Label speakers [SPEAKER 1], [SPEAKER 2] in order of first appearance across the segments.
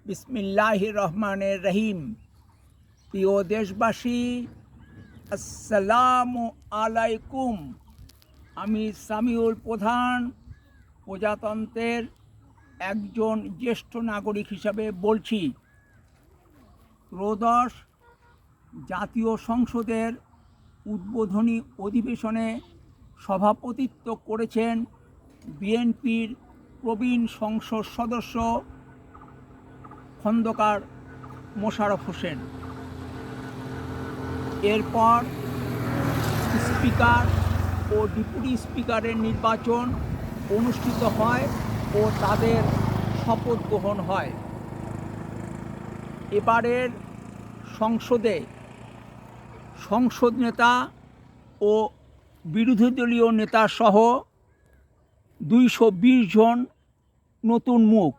[SPEAKER 1] বিসমিল্লাহির রহমানির রহিম। প্রিয় দেশবাসী, আসসালামু আলাইকুম। আমি সামিউল প্রধান প্রজাতন্ত্রের একজন জ্যেষ্ঠ নাগরিক হিসাবে বলছি। ত্রয়োদশ জাতীয় সংসদের উদ্বোধনী অধিবেশনে সভাপতিত্ব করেছেন বিএনপির প্রবীণ সংসদ সদস্য খন্দকার মোশাররফ হোসেন। এরপর স্পিকার ও ডেপুটি স্পিকারের নির্বাচন অনুষ্ঠিত হয় ও তাদের শপথ গ্রহণ হয়। এবারের সংসদে সংসদ নেতা ও বিরোধী দলীয় নেতা সহ 220 জন নতুন মুখ।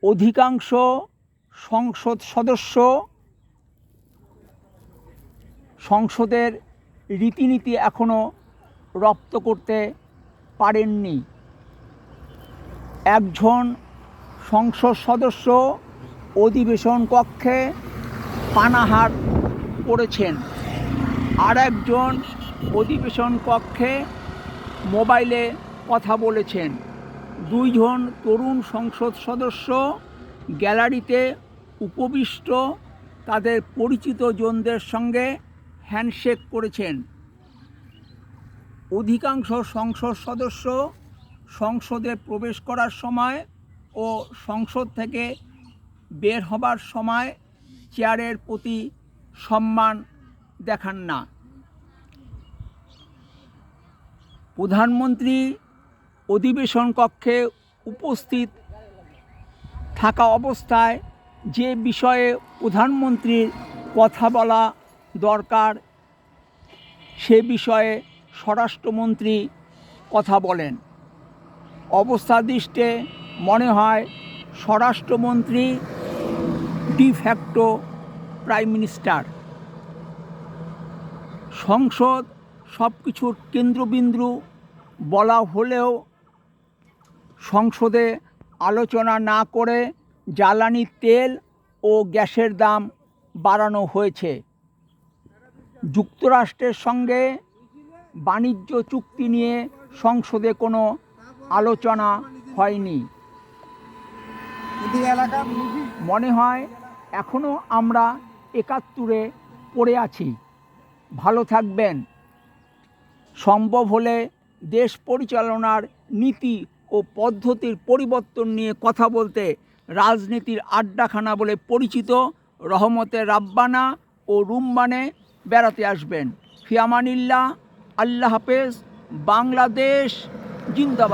[SPEAKER 1] অধিকাংশ সংসদ সদস্য সংসদের রীতিনীতি এখনও রপ্ত করতে পারেননি। একজন সংসদ সদস্য অধিবেশন কক্ষে পানাহার করেছেন, আর একজন অধিবেশন কক্ষে মোবাইলে কথা বলেছেন। 2 জন তরুণ সংসদ সদস্য গ্যালারিতে উপবিষ্ট তাদের পরিচিত জনদের সঙ্গে হ্যান্ডশেক করেছেন। অধিকাংশ সংসদ সদস্য সংসদে প্রবেশ করার সময় ও সংসদ থেকে বের হবার সময় চেয়ারের প্রতি সম্মান দেখান না। প্রধানমন্ত্রী অধিবেশন কক্ষে উপস্থিত থাকা অবস্থায় যে বিষয়ে প্রধানমন্ত্রীর কথা বলা দরকার সে বিষয়ে স্বরাষ্ট্রমন্ত্রী কথা বলেন। অবস্থাদৃষ্টে মনে হয় স্বরাষ্ট্রমন্ত্রী ডি ফ্যাক্টো প্রাইম মিনিস্টার। সংসদ সব কিছুর কেন্দ্রবিন্দু বলা হলেও সংসদে আলোচনা না করে জ্বালানি তেল ও গ্যাসের দাম বাড়ানো হয়েছে। যুক্তরাষ্ট্রের সঙ্গে বাণিজ্য চুক্তি নিয়ে সংসদে কোনো আলোচনা হয়নি। মনে হয় এখনও আমরা 71-এ পড়ে আছি। ভালো থাকবেন। সম্ভব হলে দেশ পরিচালনার নীতি ও পদ্ধতির পরিবর্তন নিয়ে কথা বলতে রাজনীতির আড্ডাখানা বলে পরিচিত রহমতে রাব্বানা ও রুম্মানে বেড়াতে আসবেন। ফি আমানিল্লাহ। আল্লাহ হাফেজ। বাংলাদেশ জিন্দাবাদ।